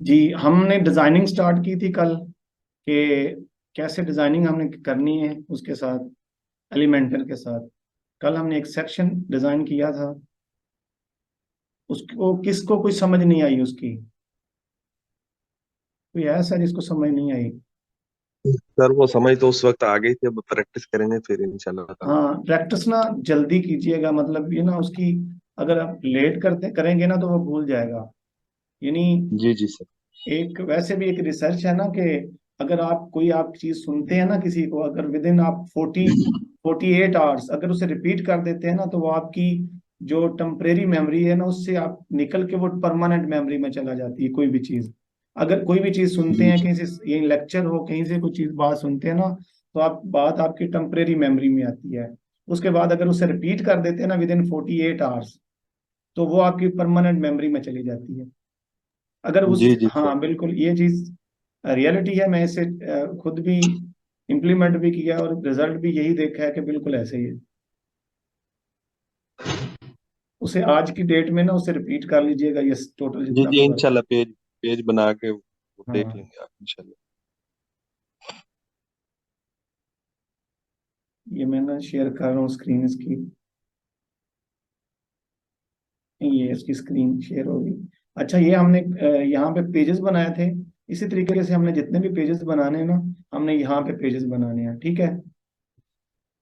जी, हमने designing start की थी कल कि कैसे डिजाइनिंग हमने करनी है उसके साथ, एलिमेंटर के साथ। कल हमने एक सेक्शन डिजाइन किया था, उसको किसको कुछ समझ नहीं आई उसकी। कोई है सर जिसको समझ नहीं आई? सर वो समझ तो उस वक्त आ गई थी, अब प्रैक्टिस करेंगे फिर इंशाल्लाह ताला। हाँ, प्रैक्टिस ना जल्दी कीजिएगा, मतलब ये ना उसकी, अगर आप लेट करते करेंगे ना तो वो भूल जाएगा। यानी जी जी सर। एक वैसे भी एक रिसर्च है ना कि अगर आप कोई आप चीज सुनते हैं ना किसी को, अगर विद इन आप 48 आवर्स अगर उसे रिपीट कर देते हैं ना, तो वो आपकी जो टेम्परेरी मेमोरी है ना उससे आप निकल के वो परमानेंट मेमोरी में चला जाती है कोई भी चीज। अगर कोई भी चीज सुनते जी हैं जी। कहीं से, ये लेक्चर हो कहीं से कोई चीज बात सुनते हैं ना, तो आप बात आपकी टेम्परेरी मेमोरी में आती है। उसके बाद अगर उसे रिपीट कर देते हैं ना विद इन 48 आवर्स, तो वो आपकी परमानेंट मेमोरी में चली जाती है। अगर उस, जी जी सर। हाँ बिल्कुल, ये चीज रियलिटी है। मैं इसे खुद भी इम्प्लीमेंट भी किया और रिजल्ट भी यही देखा है कि बिल्कुल ऐसे ही है। उसे आज की डेट में ना उसे रिपीट कर लीजिएगा, ये टोटल जी जितना जी भी वर्क। इंशाल्लाह पेज पेज बना के वो देख हाँ, लेंगे आप इंशाल्लाह। ये मैं ना शेयर कर रहा हूँ स्क्रीन इसकी। ये इसकी स्क्रीन शेयर होगी। अच्छा, ये हमने यहाँ पे पेजेस बनाए थे। इसी तरीके से हमने जितने भी पेजेस बनाने हैं ना, हमने यहाँ पे पेजेस बनाने हैं, ठीक है।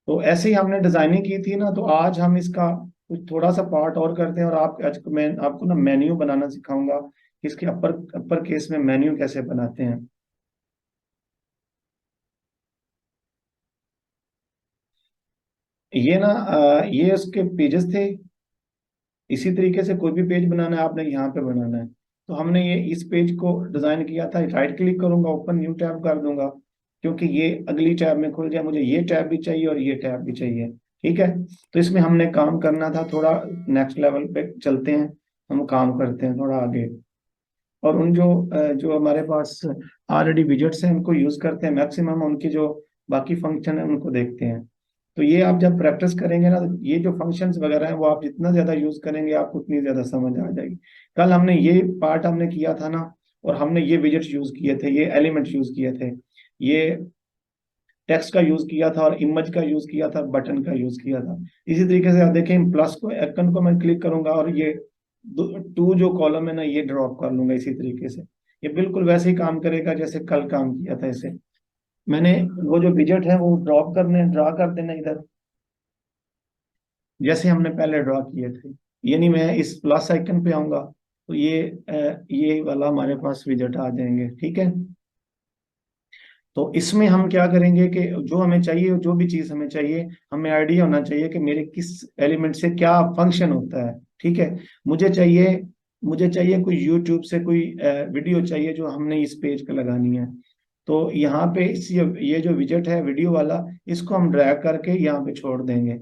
तो ऐसे ही हमने डिजाइनिंग की थी ना, तो आज हम इसका कुछ थोड़ा सा पार्ट और करते हैं, और आप आज मैं आपको ना मेन्यू बनाना सिखाऊंगा कि इसके अपर अपर केस में मेन्यू कैसे बनाते हैं। ये ना ये उसके पेजेस थे। इसी तरीके से कोई भी पेज बनाना है आपने यहाँ पे बनाना है। तो हमने ये इस पेज को डिजाइन किया था, राइट क्लिक करूंगा, ओपन न्यू टैब कर दूंगा, क्योंकि ये अगली टैब में खुल जाए। मुझे ये टैब भी चाहिए और ये टैब भी चाहिए, ठीक है। तो इसमें हमने काम करना था थोड़ा, नेक्स्ट लेवल पे चलते हैं, हम काम करते हैं थोड़ा आगे। और उन जो हमारे पास ऑलरेडी विजेट्स हैं उनको यूज करते हैं मैक्सिमम, उनकी जो बाकी फंक्शन है उनको देखते हैं। तो ये आप जब प्रैक्टिस करेंगे ना, तो ये जो फंक्शंस वगैरह हैं वो आप जितना ज्यादा यूज करेंगे आपको उतनी ज्यादा समझ आ जाएगी। कल हमने ये पार्ट हमने किया था ना, और हमने ये विजेट्स यूज किए थे, ये एलिमेंट्स यूज किए थे, ये टेक्स्ट का यूज किया था, और इमेज का यूज किया था, बटन का यूज किया था। इसी तरीके से आप देखें, प्लस को आइकन को मैं क्लिक करूंगा और ये टू जो कॉलम है ना ये ड्रॉप कर लूंगा इसी तरीके से। ये बिल्कुल वैसे ही काम करेगा जैसे कल काम किया था इसे। मैंने वो जो विजेट है वो ड्रॉप करने ड्रा कर देना इधर, जैसे हमने पहले ड्रॉ किए थे। यानी मैं इस प्लस आइकन पे आऊंगा तो ये वाला हमारे पास विजेट आ जाएंगे, ठीक है। तो इसमें हम क्या करेंगे कि जो हमें चाहिए, जो भी चीज हमें चाहिए, हमें आइडिया होना चाहिए कि मेरे किस एलिमेंट से क्या फंक्शन होता है, ठीक है। मुझे चाहिए मुझे चाहिए कोई यूट्यूब से कोई वीडियो चाहिए जो हमने इस पेज पे लगानी है। तो यहाँ पे ये जो विजेट है वीडियो वाला, इसको हम ड्रैग करके यहाँ पे छोड़ देंगे,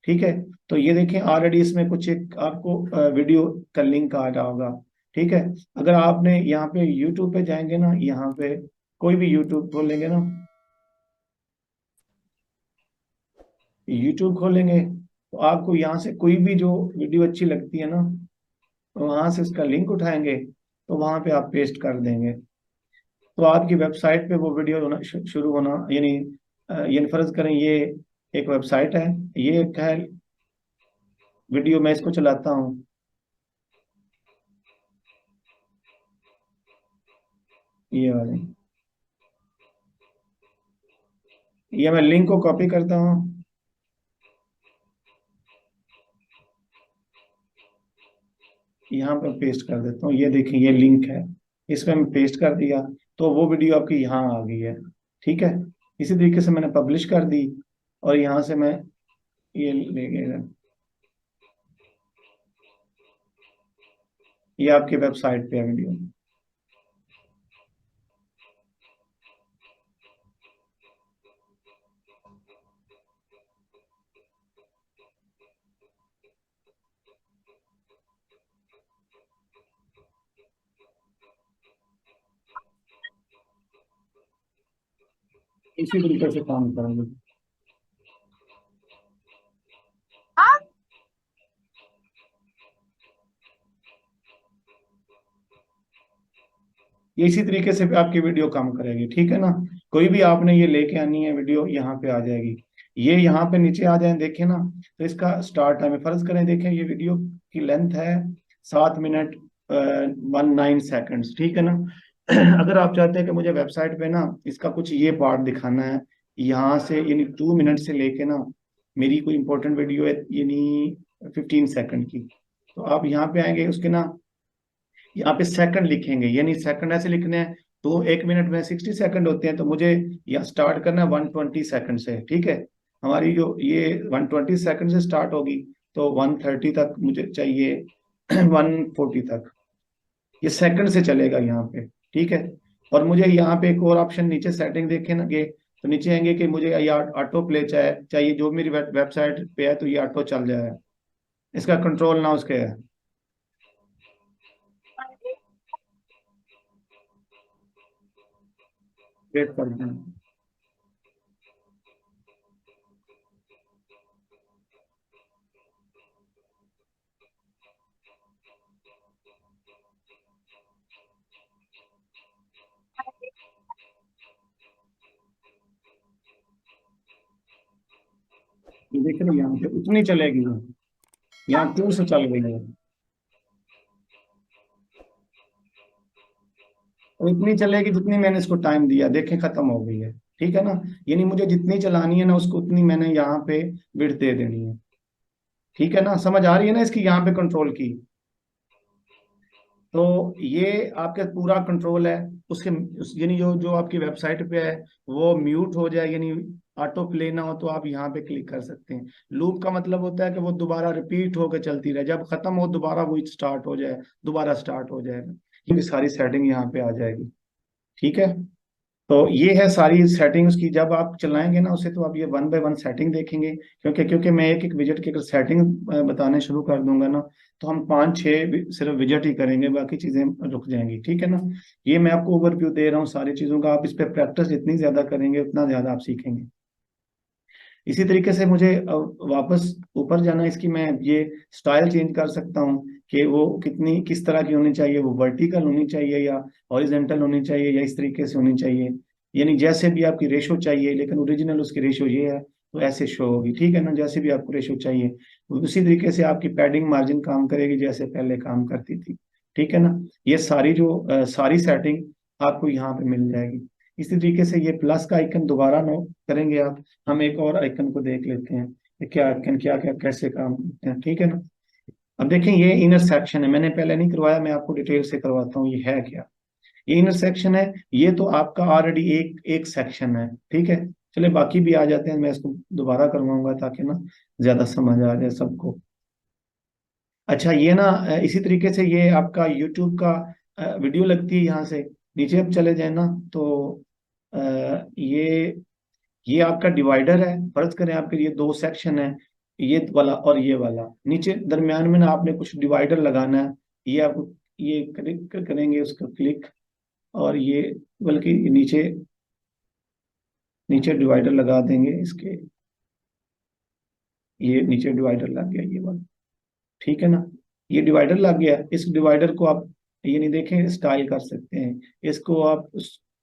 ठीक है। तो ये देखें ऑलरेडी इसमें कुछ एक आपको वीडियो का लिंक आ रहा होगा, ठीक है। अगर आपने यहाँ पे यूट्यूब पे जाएंगे ना, यहाँ पे कोई भी यूट्यूब खोलेंगे ना, यूट्यूब खोलेंगे तो आपको यहाँ से कोई भी जो वीडियो अच्छी लगती है ना, तो वहां से उसका लिंक उठाएंगे, तो वहां पे आप पेस्ट कर देंगे। तो आपकी वेबसाइट पे वो वीडियो होना शुरू होना, यानी फर्ज करें ये एक वेबसाइट है, ये एक है वीडियो, मैं इसको चलाता हूँ, ये वाले, ये मैं लिंक को कॉपी करता हूँ, यहाँ पे पेस्ट कर देता हूँ। ये देखिए ये लिंक है, इसमें मैं पेस्ट कर दिया, तो वो वीडियो आपकी यहाँ आ गई है, ठीक है। इसी तरीके से मैंने पब्लिश कर दी, और यहाँ से मैं ये ले गया, ये आपकी वेबसाइट पे है वीडियो। इसी तरीके से काम करेंगे। ये इसी तरीके से आपकी वीडियो काम करेगी, ठीक है ना। कोई भी आपने ये लेके आनी है वीडियो, यहाँ पे आ जाएगी। ये यहाँ पे नीचे आ जाए, देखें ना, तो इसका स्टार्ट टाइम है, फर्ज करें, देखें ये वीडियो की लेंथ है 7 मिनट 19 सेकंड्स, ठीक है ना। अगर आप चाहते हैं कि मुझे वेबसाइट पे ना इसका कुछ ये पार्ट दिखाना है, यहाँ से यानी 2 मिनट से लेके ना, मेरी कोई इंपॉर्टेंट वीडियो है यानी 15 सेकंड की, तो आप यहाँ पे आएंगे, उसके ना यहाँ पे सेकंड लिखेंगे, यानी सेकंड ऐसे लिखने हैं। तो 1 मिनट में 60 सेकंड होते हैं, तो मुझे यहाँ स्टार्ट करना है 120 सेकंड से, ठीक है। हमारी जो ये 120 सेकंड से स्टार्ट होगी, तो 130 तक मुझे चाहिए, 140 तक, ये सेकंड से चलेगा यहाँ पे, ठीक है। और मुझे यहाँ पे एक और ऑप्शन नीचे सेटिंग देखे ना गे, तो नीचे आएंगे कि मुझे ये ऑटो प्ले चाहिए, जो मेरी वेबसाइट पे है तो ये ऑटो चल जाए, इसका कंट्रोल ना उसके है। वेट करते हैं। ये देख रहे हैं, यहाँ पे उतनी चलेगी, यहाँ 2 से चल रही है, और इतनी चलेगी जितनी मैंने इसको टाइम दिया, देखें खत्म हो गई है, ठीक है ना। यानी मुझे जितनी चलानी है ना, उसको उतनी मैंने यहाँ पे विड्थ दे देनी है, ठीक है ना। समझ आ रही है ना इसकी यहाँ पे कंट्रोल की। तो ये आपके पूरा कंट्रोल है उसके, यानी जो आपकी वेबसाइट पे है वो म्यूट हो जाए, यानी ऑटो प्ले ना हो, तो आप यहाँ पे क्लिक कर सकते हैं। लूप का मतलब होता है कि वो दोबारा रिपीट होकर चलती रहे, जब खत्म हो दोबारा वो स्टार्ट हो जाए, दोबारा स्टार्ट हो जाएगा, ये सारी सेटिंग यहाँ पे आ जाएगी, ठीक है। तो ये है सारी सेटिंग्स की, जब आप चलाएंगे ना उसे, तो आप ये वन बाय वन सेटिंग देखेंगे, क्योंकि मैं एक एक विजेट की अगर सेटिंग बताने शुरू कर दूंगा ना, तो हम 5-6 सिर्फ विजेट ही करेंगे, बाकी चीजें रुक जाएंगी, ठीक है ना। ये मैं आपको ओवरव्यू दे रहा हूँ सारी चीजों का, आप इस पे प्रैक्टिस जितनी ज्यादा करेंगे उतना ज्यादा आप सीखेंगे। इसी तरीके से मुझे वापस ऊपर जाना है, इसकी मैं ये स्टाइल चेंज कर सकता हूँ कि वो कितनी किस तरह की होनी चाहिए, वो वर्टिकल होनी चाहिए या हॉरिजेंटल होनी चाहिए या इस तरीके से होनी चाहिए, यानी जैसे भी आपकी रेशो चाहिए, लेकिन ओरिजिनल उसकी रेशो ये है, तो ऐसे शो होगी, ठीक है ना। जैसे भी आपको रेशो चाहिए, उसी तरीके से आपकी पैडिंग मार्जिन काम करेगी जैसे पहले काम करती थी, ठीक है ना। ये सारी जो सारी सेटिंग आपको यहाँ पे मिल जाएगी। इसी तरीके से ये प्लस का आइकन दोबारा नो करेंगे आप, हम एक और आइकन को देख लेते हैं कि क्या आइकन क्या क्या कैसे काम करते हैं, ठीक है ना। अब देखें ये इनर सेक्शन है, मैंने पहले नहीं करवाया, मैं आपको डिटेल से करवाता हूँ ये है क्या। ये इनर सेक्शन है, ये तो आपका ऑलरेडी एक एक सेक्शन है, ठीक है। चले बाकी भी आ जाते हैं, मैं इसको दोबारा करवाऊंगा ताकि ना ज्यादा समझ आ जाए सबको। अच्छा ये ना इसी तरीके से ये आपका यूट्यूब का वीडियो लगती है, यहाँ से नीचे अब चले जाए ना, तो अ, ये आपका डिवाइडर है, फर्ज करें आपके ये 2 सेक्शन है, ये वाला और ये वाला, नीचे दरमियान में ना आपने कुछ डिवाइडर लगाना है, ये आप ये क्लिक करेंगे उसका क्लिक, और ये बल्कि नीचे नीचे डिवाइडर लगा देंगे इसके, ये नीचे डिवाइडर लग गया ये वाला, ठीक है ना। ये डिवाइडर लग गया, इस डिवाइडर को आप ये नहीं देखें स्टाइल कर सकते हैं, इसको आप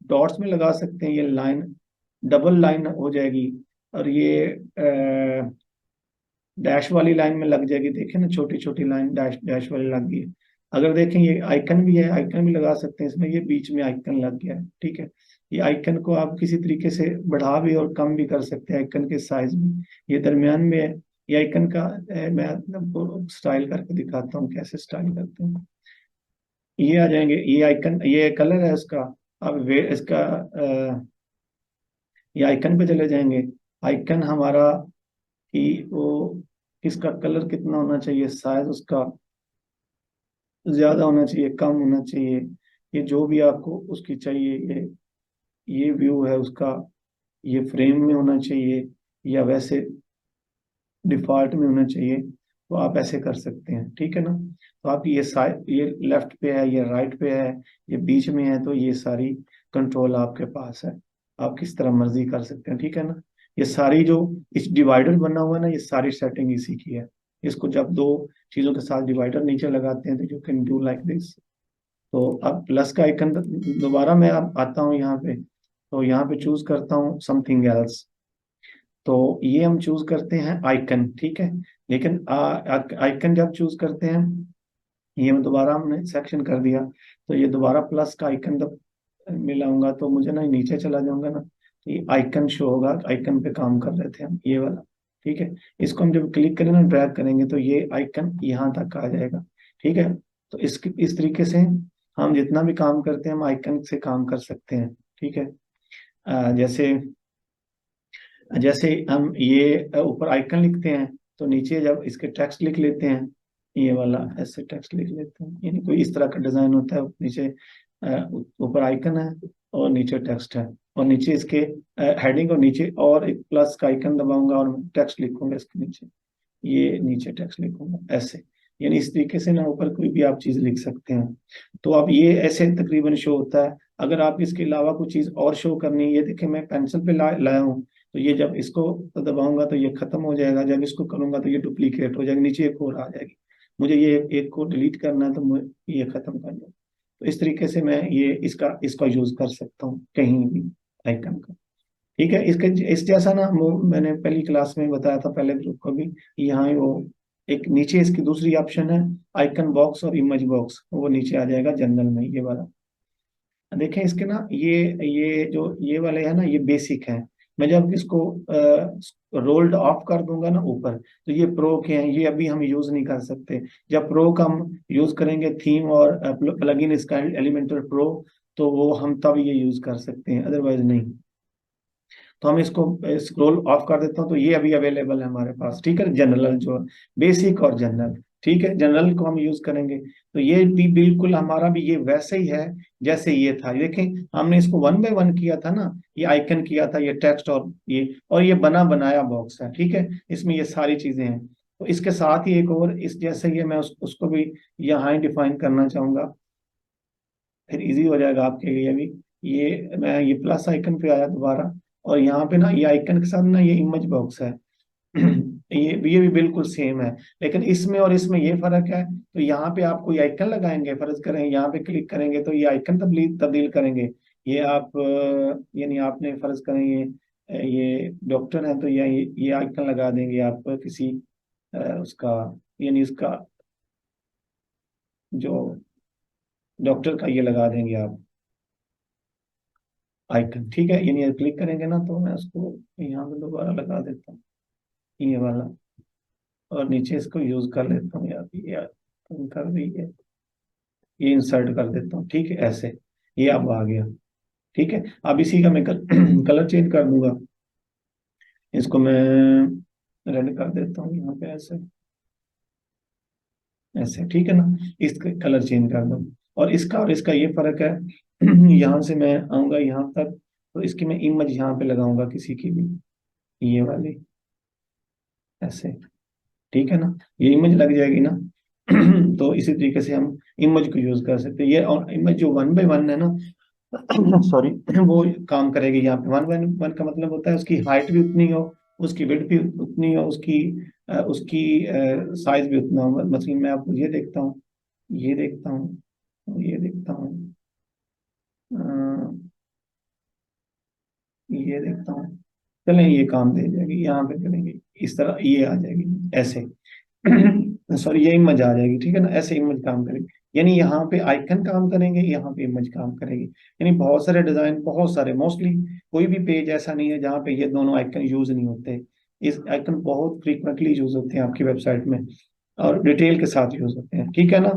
डॉट्स में लगा सकते हैं, ये लाइन डबल लाइन हो जाएगी, और ये डैश वाली लाइन में लग जाएगी, देखें ना छोटी छोटी लाइन डैश डैश वाली लग गई है। अगर देखें ये आइकन भी है, आइकन भी लगा सकते हैं इसमें, ये बीच में आइकन लग गया है, ठीक है। ये आइकन को आप किसी तरीके से बढ़ा भी और कम भी कर सकते हैं, आइकन के साइज में, ये दरमियान में है। ये आइकन का मैं आपको स्टाइल करके दिखाता हूँ कैसे स्टाइल करते हैं। ये आ जाएंगे, ये आइकन, ये कलर है इसका। अब वे इसका ये आइकन पे चले जाएंगे, आइकन हमारा कि वो किसका कलर कितना होना चाहिए, साइज उसका ज्यादा होना चाहिए कम होना चाहिए, ये जो भी आपको उसकी चाहिए, ये व्यू है उसका, ये फ्रेम में होना चाहिए या वैसे डिफॉल्ट में होना चाहिए, तो आप ऐसे कर सकते हैं, ठीक है ना। तो आप ये साइड, ये लेफ्ट पे है, ये राइट पे है, ये बीच में है, तो ये सारी कंट्रोल आपके पास है, आप किस तरह मर्जी कर सकते हैं, ठीक है ना। ये सारी जो इस डिवाइडर बना हुआ है ना, ये सारी सेटिंग इसी की है। इसको जब दो चीजों के साथ डिवाइडर नीचे लगाते हैं तो you can do like this, तो अब प्लस का आइकन दोबारा मैं अब आता हूँ यहाँ पे, तो यहाँ पे चूज करता हूँ समथिंग एल्स। तो ये हम चूज करते हैं आइकन, ठीक है। लेकिन आइकन जब चूज करते हैं, ये मैं दोबारा हमने सेक्शन कर दिया, तो ये दोबारा प्लस का आइकन जब मिलाऊंगा तो मुझे ना नीचे चला जाऊंगा ना, तो ये आइकन शो होगा। आइकन पे काम कर रहे थे हम, ये वाला, ठीक है। इसको हम जब क्लिक करेंगे ना, ड्रैग करेंगे, तो ये आइकन यहाँ तक आ जाएगा, ठीक है। तो इस तरीके से हम जितना भी काम करते हैं हम आइकन से काम कर सकते हैं, ठीक है। जैसे जैसे हम ये ऊपर आइकन लिखते हैं, तो नीचे जब इसके टेक्स्ट लिख लेते हैं, ये वाला ऐसे टेक्स्ट लिख लेते हैं, यानी कोई इस तरह का डिजाइन होता है। नीचे ऊपर आइकन है और नीचे टेक्स्ट है, और नीचे इसके हेडिंग, और नीचे और एक प्लस का आइकन दबाऊंगा और टेक्स्ट लिखूंगा इसके नीचे, ये नीचे टेक्स्ट लिखूंगा ऐसे। यानी इस तरीके से ना ऊपर कोई भी आप चीज लिख सकते हैं। तो अब ये ऐसे तकरीबन शो होता है। अगर आप इसके अलावा कुछ चीज और शो करनी है, ये देखिए मैं पेंसिल पे लाया हूँ, तो ये जब इसको दबाऊंगा तो ये खत्म हो जाएगा, जब इसको करूंगा तो ये डुप्लीकेट हो जाएगा, नीचे एक और आ जाएगी। मुझे ये एक को डिलीट करना है तो मुझे ये खत्म करना है। तो इस तरीके से मैं ये इसका इसका यूज कर सकता हूँ कहीं भी, आइकन का, ठीक है। इसके इस जैसा ना वो मैंने पहली क्लास में बताया था, पहले ग्रुप को भी। यहाँ ही वो एक नीचे इसकी दूसरी ऑप्शन है, आइकन बॉक्स और इमेज बॉक्स, वो नीचे आ जाएगा जनरल में, ये वाला। देखें इसके ना ये जो ये वाले है ना, ये बेसिक है। मैं जब इसको रोल्ड ऑफ कर दूंगा ना ऊपर, तो ये प्रो के हैं, ये अभी हम यूज नहीं कर सकते। जब प्रो का हम यूज करेंगे, थीम और प्लगइन स्टाइल एलिमेंटर प्रो, तो वो हम तब ये यूज कर सकते हैं, अदरवाइज नहीं। तो हम इसको स्क्रॉल ऑफ कर देता हूँ, तो ये अभी अवेलेबल है हमारे पास, ठीक है। जनरल जो बेसिक और जनरल, ठीक है, जनरल को हम यूज करेंगे। तो ये भी बिल्कुल हमारा भी ये वैसे ही है जैसे ये था। देखें हमने इसको वन बाय वन किया था ना, ये आइकन किया था, ये टेक्स्ट और ये बना बनाया बॉक्स है, ठीक है। इसमें ये सारी चीजें हैं। तो इसके साथ ही एक और इस जैसे ये मैं उसको भी यहाँ ही डिफाइन करना चाहूंगा, फिर इजी हो जाएगा आपके लिए भी। ये मैं ये प्लस आइकन पे आया दोबारा, और यहाँ पे ना ये आइकन के साथ ना ये इमेज बॉक्स है। ये भी बिल्कुल सेम है, लेकिन इसमें और इसमें ये फर्क है। तो यहाँ पे आप कोई आइकन लगाएंगे, फर्ज करें यहाँ पे क्लिक करेंगे तो ये आइकन तब्दील तब्दील करेंगे। ये आप यानी आपने फर्ज करें ये डॉक्टर है, तो ये आइकन लगा देंगे आप किसी उसका, यानी उसका जो डॉक्टर का ये लगा देंगे आप आइकन, ठीक है। यानी क्लिक करेंगे ना, तो मैं उसको यहाँ पे दोबारा लगा देता हूँ, ये वाला, और नीचे इसको यूज कर लेता हूँ यार, ये यार कर दी है, ये इंसर्ट कर देता हूँ, ठीक है, ऐसे। ये अब आ गया, ठीक है। अब इसी का मैं कलर चेंज कर दूंगा, इसको मैं रेड कर देता हूँ यहाँ पे, ऐसे ऐसे, ठीक है ना। इसका कलर चेंज कर दो, और इसका ये फर्क है। यहाँ से मैं आऊंगा यहाँ तक, तो इसकी मैं इमेज यहाँ पे लगाऊंगा किसी की भी, ये वाली, ऐसे, ठीक है ना। ये इमेज लग जाएगी ना। तो इसी तरीके से हम इमेज को यूज कर सकते हैं। ये और इमेज जो वन बाय वन है ना, सॉरी, वो काम करेगी यहाँ पे। वन बाय वन का मतलब होता है उसकी हाइट भी उतनी हो, उसकी विड्थ भी उतनी हो, उसकी साइज भी उतना हो। मतलब मैं आपको ये देखता हूँ, ये देखता हूँ, ये देखता हूँ, अ, ये देखता हूँ। चलें, ये काम दे जाएगी, यहाँ पे करेंगे इस तरह, ये आ जाएगी ऐसे। सॉरी, ये इमेज आ जाएगी, ठीक है ना, ऐसे इमेज काम करेगी। यानी यहाँ पे आइकन काम करेंगे, यहाँ पे इमेज काम करेगी। यानी बहुत सारे डिजाइन, बहुत सारे, मोस्टली कोई भी पेज ऐसा नहीं है जहाँ पे ये दोनों आइकन यूज नहीं होते। इस आइकन बहुत फ्रीक्वेंटली यूज होते हैं आपकी वेबसाइट में, और डिटेल के साथ यूज होते हैं, ठीक है ना।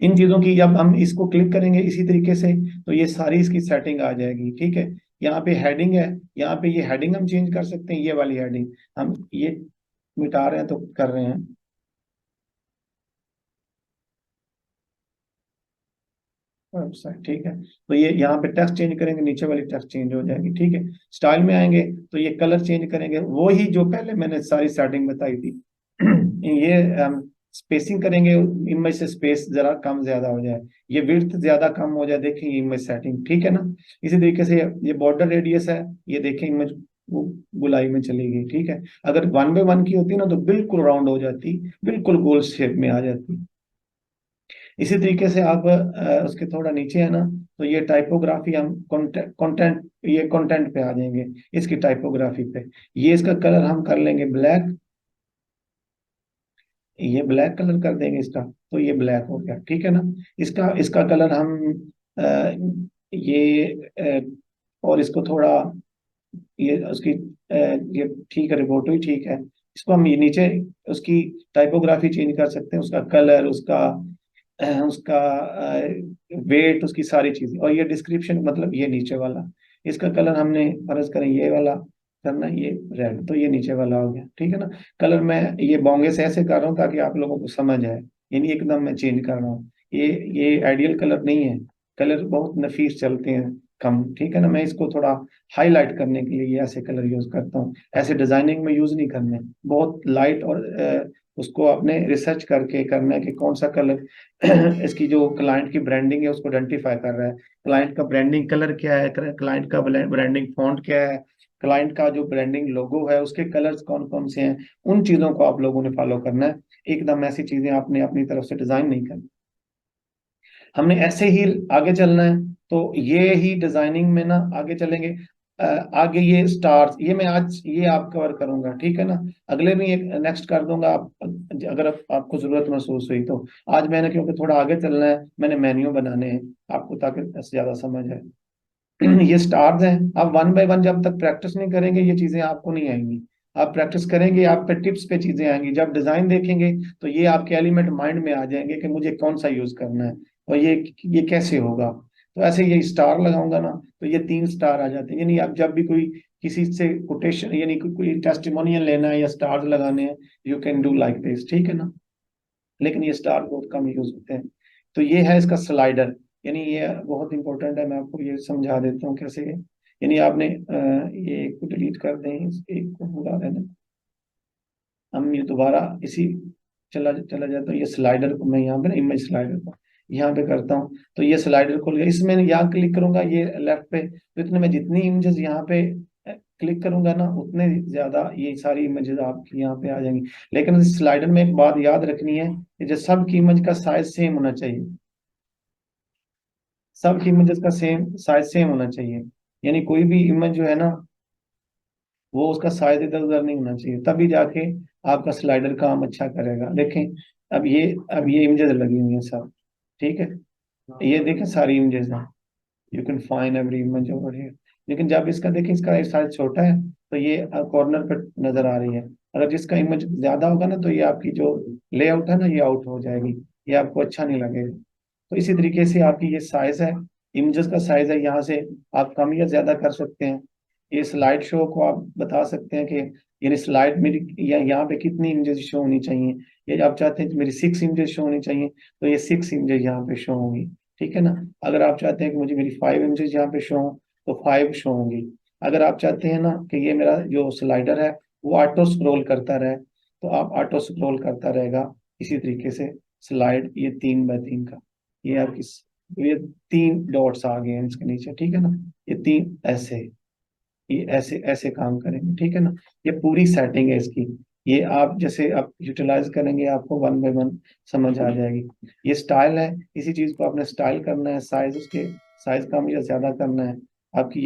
इन चीजों की जब हम इसको क्लिक करेंगे इसी तरीके से, तो ये सारी इसकी सेटिंग आ जाएगी, ठीक है। यहाँ पे हेडिंग है, यहाँ पे ये हेडिंग हम चेंज कर सकते हैं, ये वाली हेडिंग हम ये मिटा रहे हैं तो कर रहे हैं, वेबसाइट, ठीक है। तो ये यहाँ पे टेक्स्ट चेंज करेंगे, नीचे वाली टेक्स्ट चेंज हो जाएगी, ठीक है। स्टाइल में आएंगे तो ये कलर चेंज करेंगे, वो ही जो पहले मैंने सारी सेटिंग बताई थी। ये स्पेसिंग करेंगे, इमेज से स्पेस जरा कम ज्यादा हो जाए, ये विड्थ ज्यादा कम हो जाए, देखें इमेज सेटिंग, ठीक है ना। इसी तरीके से ये बॉर्डर रेडियस है, ये देखें इमेज वो गुलाई में चली गई, ठीक है। अगर वन बाय वन की होती ना तो बिल्कुल राउंड हो जाती, बिल्कुल गोल शेप में आ जाती। इसी तरीके से आप उसके थोड़ा नीचे है ना, तो ये टाइपोग्राफी हम कंटेंट, ये कंटेंट पे आ जाएंगे, इसकी टाइपोग्राफी पे। ये इसका कलर हम कर लेंगे ब्लैक, ये ब्लैक कलर कर देंगे इसका, तो ये ब्लैक हो गया, ठीक है ना। इसका इसका कलर हम अ, ये और इसको थोड़ा, ये उसकी ये ठीक है, रिपोर्ट ही ठीक है। इसको हम ये नीचे उसकी टाइपोग्राफी चेंज कर सकते हैं, उसका कलर, उसका वेट, उसकी सारी चीजें, और ये डिस्क्रिप्शन मतलब ये नीचे वाला, इसका कलर हमने फर्ज करें ये वाला करना, ये रेड, तो ये नीचे वाला हो गया, ठीक है ना। कलर मैं ये बोंगे से ऐसे कर रहा हूँ ताकि आप लोगों को समझ आए, यानी एकदम मैं चेंज कर रहा हूँ। ये आइडियल कलर नहीं है, कलर बहुत नफीस चलते हैं कम, ठीक है ना। मैं इसको थोड़ा हाईलाइट करने के लिए ये ऐसे कलर यूज करता हूँ, ऐसे डिजाइनिंग में यूज नहीं करने, बहुत लाइट, और उसको अपने रिसर्च करके करना है कि कौन सा कलर इसकी जो क्लाइंट की ब्रांडिंग है उसको आइडेंटिफाई कर रहा है, क्लाइंट का ब्रांडिंग कलर क्या है, क्लाइंट का ब्रांडिंग फॉन्ट क्या है, क्लाइंट का जो ब्रांडिंग लोगो है उसके कलर्स कौन कौन से हैं, उन चीजों को आप लोगों ने फॉलो करना है। एकदम ऐसी चीजें आपने अपनी तरफ से डिजाइन नहीं करनी, हमने ऐसे ही आगे चलना है। तो ये ही डिजाइनिंग में ना आगे चलेंगे। आगे ये स्टार्स, ये मैं आज ये आप कवर करूंगा, ठीक है ना। अगले में एक नेक्स्ट कर दूंगा, आप अगर आपको जरूरत महसूस हुई तो। आज मैंने, क्योंकि थोड़ा आगे चलना है, मैंने मेन्यू बनाने हैं आपको ताकि ज्यादा समझ आए। ये स्टार्स हैं, आप वन बाय वन जब तक प्रैक्टिस नहीं करेंगे ये चीजें आपको नहीं आएंगी। आप प्रैक्टिस करेंगे, आप पे टिप्स पे चीजें आएंगी, जब डिजाइन देखेंगे तो ये आपके एलिमेंट माइंड में आ जाएंगे कि मुझे कौन सा यूज करना है, और ये कैसे होगा। तो ऐसे ये स्टार लगाऊंगा ना, तो ये 3 स्टार आ जाते हैं, यानी आप जब भी कोई किसी से कोटेशन, यानी कोई टेस्टिमोनियल लेना है या स्टार लगाने हैं, you can do like this, ठीक है ना। लेकिन ये स्टार बहुत कम यूज होते हैं। तो ये है इसका स्लाइडर, यानी ये बहुत इंपॉर्टेंट है, मैं आपको ये समझा देता हूँ कैसे है। यानी आपने ये एक को डिलीट कर दें, इस एक को भुला देना, हम ये दोबारा इसी चला चला जाता हूँ। ये स्लाइडर को मैं यहाँ पे ना, इमेज स्लाइडर को यहाँ पे करता हूँ, तो ये स्लाइडर खुल गया, इसमें यहाँ क्लिक करूंगा ये लेफ्ट पे, तो इतने में जितनी इमेजेस यहाँ पे क्लिक करूंगा ना, उतने ज्यादा ये सारी इमेजेस आपकी यहाँ पे आ जाएंगी। लेकिन इस स्लाइडर में एक बात याद रखनी है कि जो सब की इमेज का साइज सेम होना चाहिए, सब की इमेजेस का सेम साइज सेम होना चाहिए, यानी कोई भी इमेज जो है ना, वो उसका साइज इधर उधर नहीं होना चाहिए, तभी जाके आपका स्लाइडर काम अच्छा करेगा। देखें, अब ये इमेजेस लगी हुई हैं सब, ठीक है, ये देखें सारी इमेजेस हैं, you can find every image over here. लेकिन जब इसका देखें, इसका साइज छोटा है, तो ये कॉर्नर पर नजर आ रही है। अगर जिसका इमेज ज्यादा होगा ना, तो ये आपकी जो लेआउट है ना, ये आउट हो जाएगी, ये आपको अच्छा नहीं लगेगा। तो इसी तरीके से आपकी ये साइज है, इमेजेस का साइज है, यहाँ से आप कम या ज्यादा कर सकते हैं। ये स्लाइड शो को आप बता सकते हैं कि यानी स्लाइड मेरी या यहाँ पे कितनी इमेजेस शो होनी चाहिए। ये आप चाहते हैं कि मेरी 6 इमेजेस शो होनी चाहिए, तो ये 6 इमेजेस यहाँ पे शो होंगी, ठीक है ना। अगर आप चाहते हैं कि मुझे मेरी 5 इमेजेस यहाँ पे शो हो, तो 5 शो होंगी। अगर आप चाहते हैं ना कि ये मेरा जो स्लाइडर है वो ऑटो स्क्रॉल करता रहे, तो आप ऑटो स्क्रॉल करता रहेगा इसी तरीके से। स्लाइड ये 3 बाय 3 का, ये आपकी ये 3 डॉट्स आ गए हैं इसके नीचे, ठीक है ना। ये 3 ऐसे, ये ऐसे ऐसे काम करेंगे, ठीक है ना। ये पूरी सेटिंग है इसकी, ये आप जैसे आप यूटिलाइज करेंगे आपको वन बाय वन समझ आ जाएगी। ये स्टाइल है, इसी चीज को आपने स्टाइल करना है, साइज उसके साइज कम या ज्यादा करना है। आपकी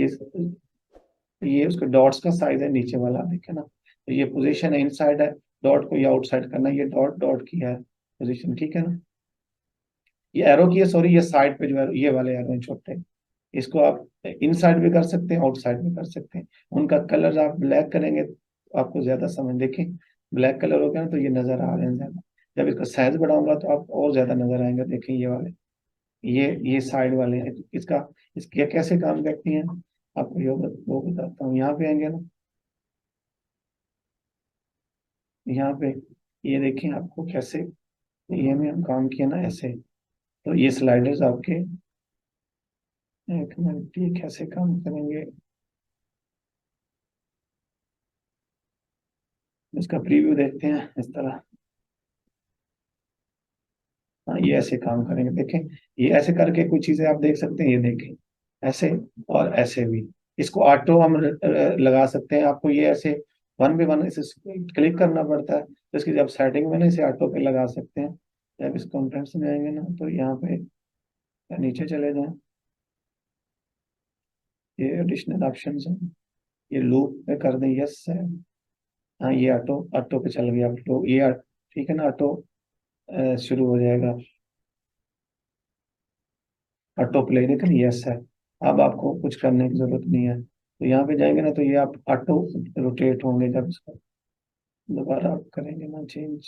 ये उसके डॉट्स का साइज है नीचे वाला, देखे ना, तो ये पोजीशन है इनसाइड है, डॉट को ये आउटसाइड करना है, ये डॉट डॉट की है पोजीशन, ठीक है ना। ये एरो की है, सॉरी, ये साइड पे जो है ये वाले एरो हैं छोटे, इसको आप इनसाइड भी कर सकते हैं, आउटसाइड भी कर सकते हैं। उनका कलर आप ब्लैक करेंगे तो आपको ज्यादा समझ, देखें ब्लैक कलर हो गया ना, तो ये नजर आ रहे हैं ज्यादा। जब इसका साइज बढ़ाऊंगा तो आप और ज्यादा नजर आएंगे, देखें ये वाले, ये साइड वाले हैं, इसका इसके कैसे काम करती हैं आपको वो बताता हूँ। यहाँ पे आएंगे ना, यहाँ पे ये देखें आपको कैसे, ये में हम काम किया ना ऐसे, तो ये स्लाइडर्स आपके, एक मिनट, ये कैसे काम करेंगे, इसका प्रीव्यू देखते हैं इस तरह। हाँ, ये ऐसे काम करेंगे, देखें, ये ऐसे करके कुछ चीजें आप देख सकते हैं, ये देखें ऐसे, और ऐसे भी। इसको ऑटो हम लगा सकते हैं, आपको ये ऐसे वन बाय वन इसे क्लिक करना पड़ता है, तो इसकी जब सेटिंग में ना इसे ऑटो पे लगा सकते हैं। जब इस कंटेंट्स में आएंगे ना तो यहाँ पे नीचे चले जाएं, ये एडिशनल ऑप्शन है, ये लूप पे कर दें, यस है। हाँ ये ऑटो ऑटो पे चल गया, तो ये ठीक है ना, ऑटो शुरू हो जाएगा, ऑटो प्ले देखें, यस है। अब आपको कुछ करने की जरूरत नहीं है, तो यहाँ पे जाएंगे ना तो ये आप ऑटो रोटेट होंगे, जब इसको दोबारा आप करेंगे ना चेंज।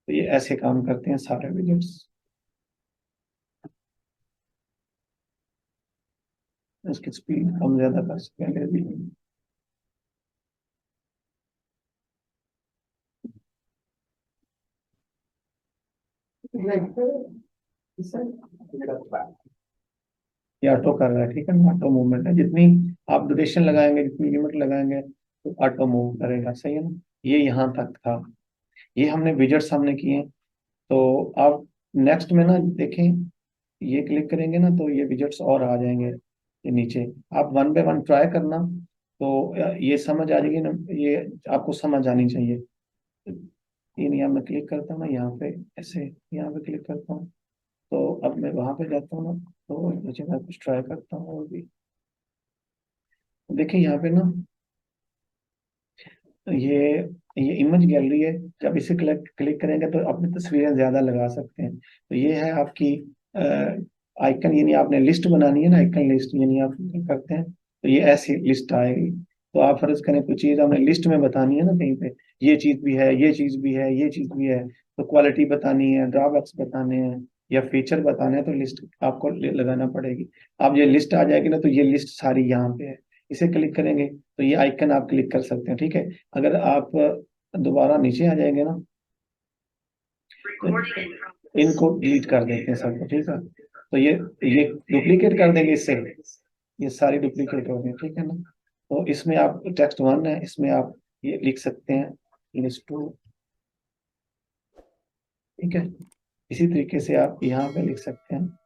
तो ये ऐसे काम करते हैं सारे विजेट्स। इसकी स्पीड कम ज्यादा कर सकेंगे भी। ये ऑटो कर रहा है, ठीक है ना, ऑटो मूवमेंट है, जितनी आप ड्यूरेशन लगाएंगे, जितनी लिमिट लगाएंगे तो ऑटो मूव करेगा, सही है ना। ये यहाँ तक था, ये हमने विजेट्स हमने किए। तो आप नेक्स्ट में ना देखें, ये क्लिक करेंगे ना तो ये विजेट्स और आ जाएंगे, ये नीचे। आप वन बाय वन ट्राई करना, तो ये समझ आ जाएगी ना, ये आपको समझ आनी चाहिए। ये नहीं, मैं क्लिक करता हूँ ना यहाँ पे, ऐसे यहाँ पे क्लिक करता हूँ, तो अब मैं वहां पे जाता हूँ ना, तो मुझे मैं कुछ ट्राई करता हूँ और भी। देखिए यहाँ पे ना, ये ये इमेज गैलरी है, जब इसे क्लिक क्लिक करेंगे तो अपनी तस्वीरें ज्यादा लगा सकते हैं। तो ये है आपकी आइकन, यानी आपने लिस्ट बनानी है ना, आइकन लिस्ट, यानी आप click करते हैं तो ये ऐसी लिस्ट आएगी। तो आप फर्ज करें कुछ चीज हमने लिस्ट में बतानी है ना कहीं पे, ये चीज भी है, ये चीज भी है, ये चीज भी है, तो क्वालिटी बतानी है, ड्रॉबैक्स बताने हैं या फीचर बताने हैं, तो लिस्ट आपको लगाना पड़ेगी। अब ये लिस्ट आ जाएगी ना, तो ये लिस्ट सारी यहाँ पे है, इसे क्लिक करेंगे तो ये आइकन आप क्लिक कर सकते हैं, ठीक है। अगर आप दोबारा नीचे आ जाएंगे ना, तो इनको डिलीट कर देते हैं सबको, ठीक है। तो ये डुप्लीकेट कर देंगे इससे, ये सारी डुप्लीकेट हो गई, ठीक है ना। तो इसमें आप टेक्स्ट वन है, इसमें आप ये लिख सकते हैं लिस्ट टू, ठीक है। इसी तरीके से आप यहाँ पे लिख सकते हैं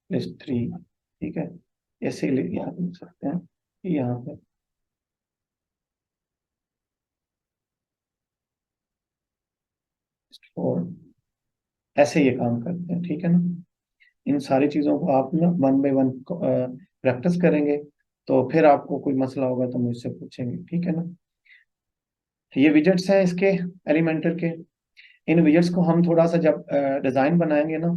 लिस्ट थ्री, ठीक है। ऐसे यहाँ पे लिख सकते हैं कि यहाँ पे लिस्ट फोर, ऐसे ये काम करते हैं, ठीक है ना। इन सारी चीज़ों को आप ना वन बाय वन प्रैक्टिस करेंगे, तो फिर आपको कोई मसला होगा तो मुझसे पूछेंगे, ठीक है ना। ये विजेट्स हैं इसके, एलिमेंटर के। इन विजेट्स को हम थोड़ा सा जब डिज़ाइन बनाएंगे ना,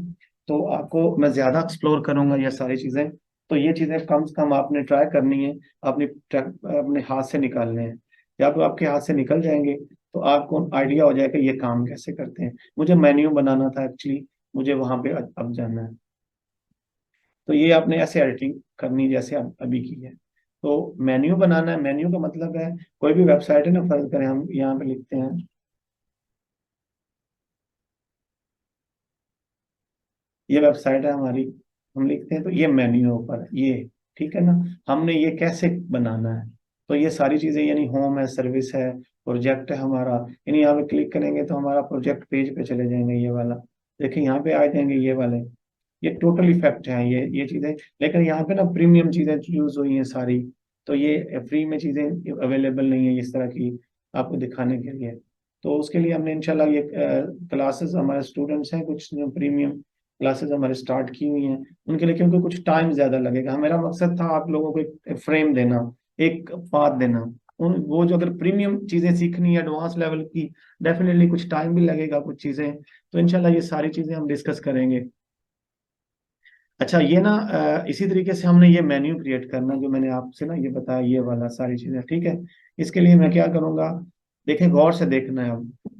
तो आपको मैं ज़्यादा एक्सप्लोर करूंगा ये सारी चीज़ें। तो ये चीज़ें कम से कम आपने ट्राई करनी है, अपनी अपने हाथ से निकालने हैं। जब आपके हाथ से निकल जाएंगे तो आपको आइडिया हो जाएगा ये काम कैसे करते हैं। मुझे मेन्यू बनाना था एक्चुअली, मुझे वहां पे अब जाना है। तो ये आपने ऐसे एडिटिंग करनी जैसे अभी की है। तो मेन्यू बनाना है, मेन्यू का मतलब है कोई भी वेबसाइट है ना, फर्ज करें हम यहाँ पे लिखते हैं, ये वेबसाइट है हमारी, हम लिखते हैं तो ये मेन्यू ऊपर है ये, ठीक है ना। हमने ये कैसे बनाना है, तो ये सारी चीजें, यानी होम है, सर्विस है, प्रोजेक्ट है हमारा, यानी यहाँ पे क्लिक करेंगे तो हमारा प्रोजेक्ट पेज पे चले जाएंगे, ये वाला देखिए यहाँ पे आ जाएंगे ये वाले। ये टोटल इफेक्ट है ये चीजें। लेकिन यहाँ पे ना प्रीमियम चीजें यूज हुई हैं सारी, तो ये फ्री में चीजें अवेलेबल नहीं है इस तरह की आपको दिखाने के लिए। तो उसके लिए हमने इंशाल्लाह ये क्लासेस, हमारे स्टूडेंट्स हैं कुछ प्रीमियम क्लासेस हमारे स्टार्ट की हुई हैं उनके लिए, क्योंकि कुछ टाइम ज्यादा लगेगा। मेरा मकसद था आप लोगों को एक फ्रेम देना, एक पाथ देना। उन वो जो अगर प्रीमियम चीजें सीखनी है एडवांस लेवल की, डेफिनेटली कुछ टाइम भी लगेगा कुछ चीजें। तो इंशाल्लाह ये सारी चीजें हम डिस्कस करेंगे। अच्छा ये ना इसी तरीके से हमने ये मेन्यू क्रिएट करना, जो मैंने आपसे ना ये बताया, ये वाला सारी चीजें, ठीक है। इसके लिए मैं क्या करूंगा, देखें गौर से देखना है।